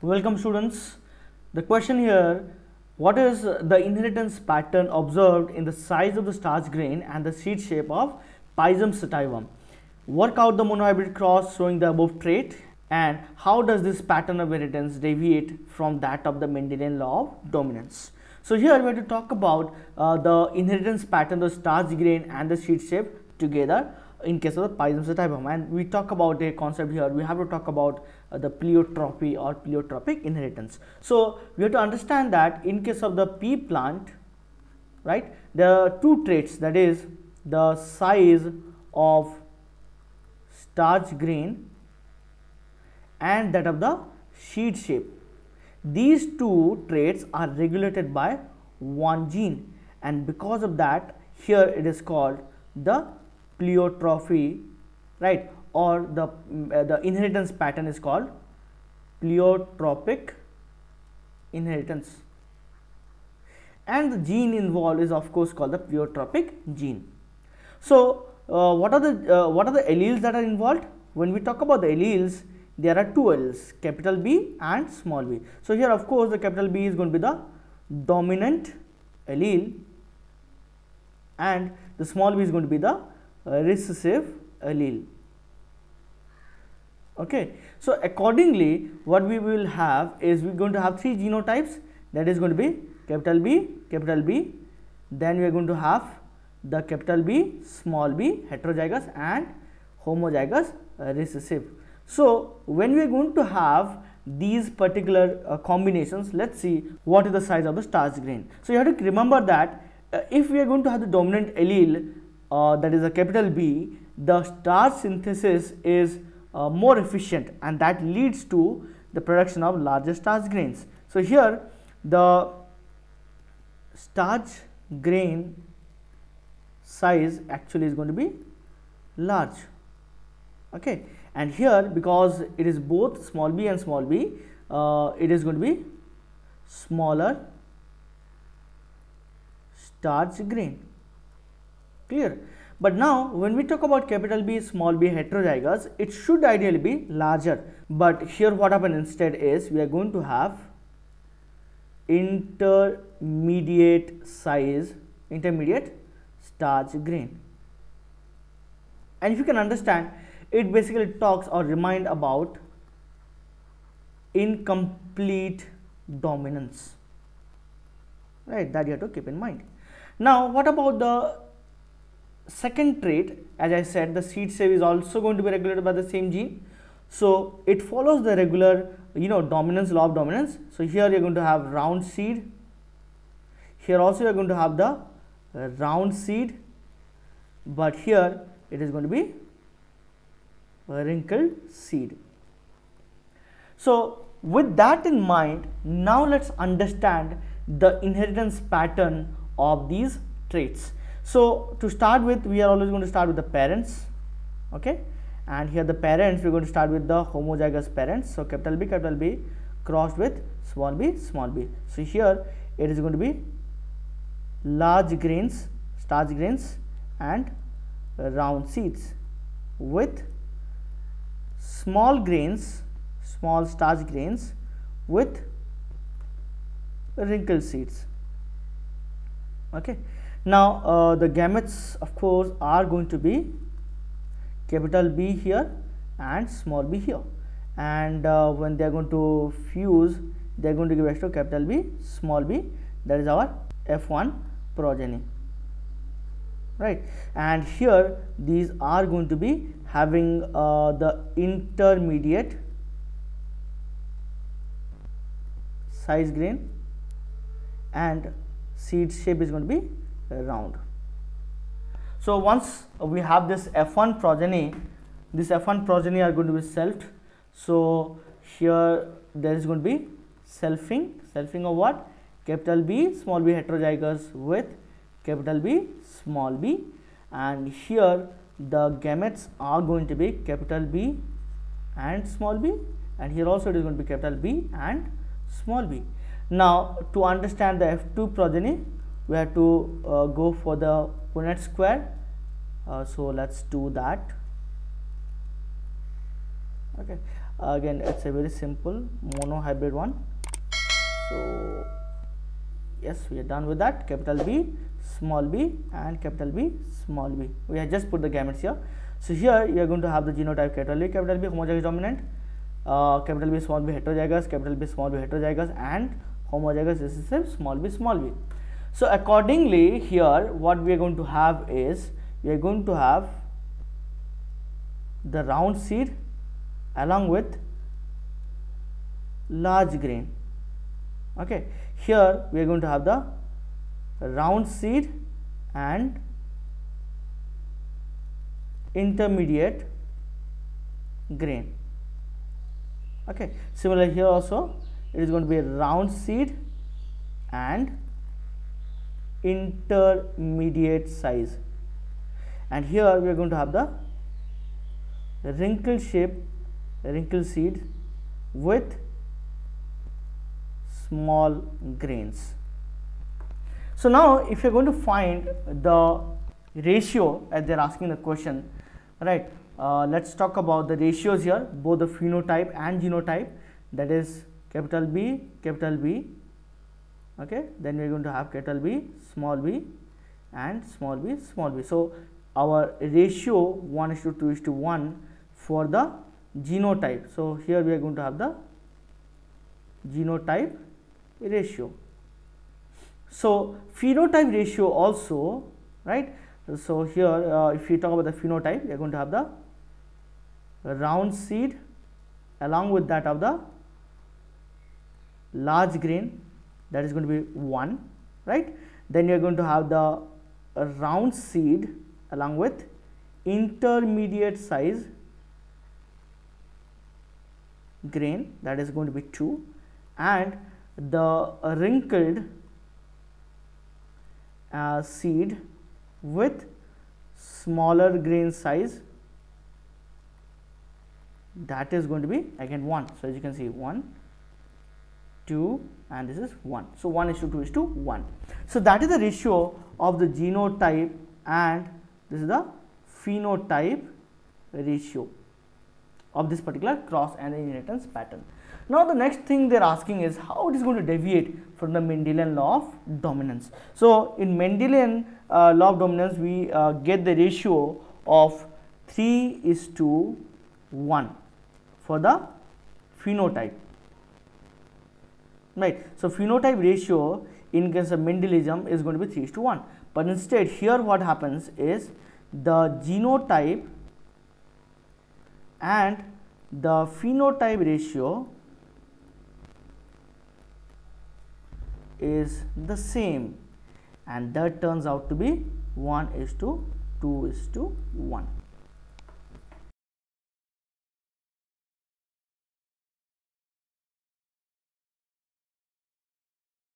Welcome students. The question here, what is the inheritance pattern observed in the size of the starch grain and the seed shape of Pisum sativum? Work out the monohybrid cross showing the above trait, and how does this pattern of inheritance deviate from that of the Mendelian law of dominance? So here we are to talk about the inheritance pattern of the starch grain and the seed shape together in case of the Pisum sativum, and we talk about a concept here. We have to talk about the pleiotropy or pleiotropic inheritance. So we have to understand that in case of the pea plant, right, there are two traits, that is the size of starch grain and that of the seed shape. These two traits are regulated by one gene, and because of that here it is called the pleiotropy, right, or the inheritance pattern is called pleiotropic inheritance, and the gene involved is of course called the pleiotropic gene. So what are the alleles that are involved? When we talk about the alleles, there are two alleles, capital B and small b. So here of course the capital B is going to be the dominant allele and the small b is going to be the recessive allele. Okay, so accordingly what we will have is we're going to have three genotypes, that is going to be capital B, then we are going to have the capital B, small b, heterozygous and homozygous recessive. So when we are going to have these particular combinations, let's see what is the size of the starch grain. So you have to remember that if we are going to have the dominant allele, that is a capital B, the starch synthesis is more efficient, and that leads to the production of larger starch grains. So here the starch grain size actually is going to be large. Okay, and here because it is both small b and small b, it is going to be smaller starch grain. Clear? But now when we talk about capital B, small b, heterozygous, it should ideally be larger, but here what happens instead is we are going to have intermediate starch grain. And if you can understand, it basically talks or remind about incomplete dominance, right, that you have to keep in mind. Now what about the second trait? As I said, the seed shape is also going to be regulated by the same gene, so it follows the regular dominance, law of dominance. So here you are going to have round seed, here also you are going to have the round seed, but here it is going to be wrinkled seed. So with that in mind, now let's understand the inheritance pattern of these traits. So to start with, we are always going to start with the parents. Okay, and here the parents, we are going to start with the homozygous parents. So capital B crossed with small b. So here it is going to be large grains, starch grains and round seeds with small starch grains with wrinkled seeds. Okay, now the gametes of course are going to be capital B here and small b here, and when they are going to fuse, they are going to give rise to capital B, small b, that is our F1 progeny, right. And here these are going to be having the intermediate size grain, and seed shape is going to be round. So once we have this F1 progeny, this F1 progeny are going to be selfed. So here there is going to be selfing of what? Capital B, small b heterozygous with capital B, small b, and here the gametes are going to be capital B and small b, and here also it is going to be capital B and small b. Now to understand the F2 progeny, we have to go for the Punnett square. So let's do that. Okay, Again, it's a very simple monohybrid one. So yes, we are done with that. Capital B, small b, and capital B, small b. We have just put the gametes here. So here you are going to have the genotype capital B, homozygous dominant, capital B, small b, heterozygous, capital B, small b, heterozygous, and homozygous recessive, small b, small b. So accordingly, here what we are going to have is, we are going to have the round seed along with large grain. Okay, here we are going to have the round seed and intermediate grain. Okay, similar here also, it is going to be a round seed and intermediate size, and here we are going to have the wrinkle shape, wrinkle seed with small grains. So now if you are going to find the ratio, as they are asking the question, right, let's talk about the ratios here, both the phenotype and genotype, that is capital B, okay, then we are going to have capital B, small b, and small b, small b. So our ratio 1:2:1 for the genotype. So here we are going to have the genotype ratio. So phenotype ratio also, right, so here if you talk about the phenotype, we are going to have the round seed along with that of the large grain, that is going to be 1, right. Then you are going to have the round seed along with intermediate size grain, that is going to be 2, and the wrinkled seed with smaller grain size, that is going to be again 1. So as you can see, 1, 2, and this is 1. So 1:2:1. So that is the ratio of the genotype, and this is the phenotype ratio of this particular cross and inheritance pattern. Now the next thing they are asking is how it is going to deviate from the Mendelian law of dominance. So in Mendelian law of dominance, we get the ratio of 3:1 for the phenotype, right. So phenotype ratio in case of Mendelism is going to be 3:1, but instead here what happens is the genotype and the phenotype ratio is the same, and that turns out to be 1:2:1.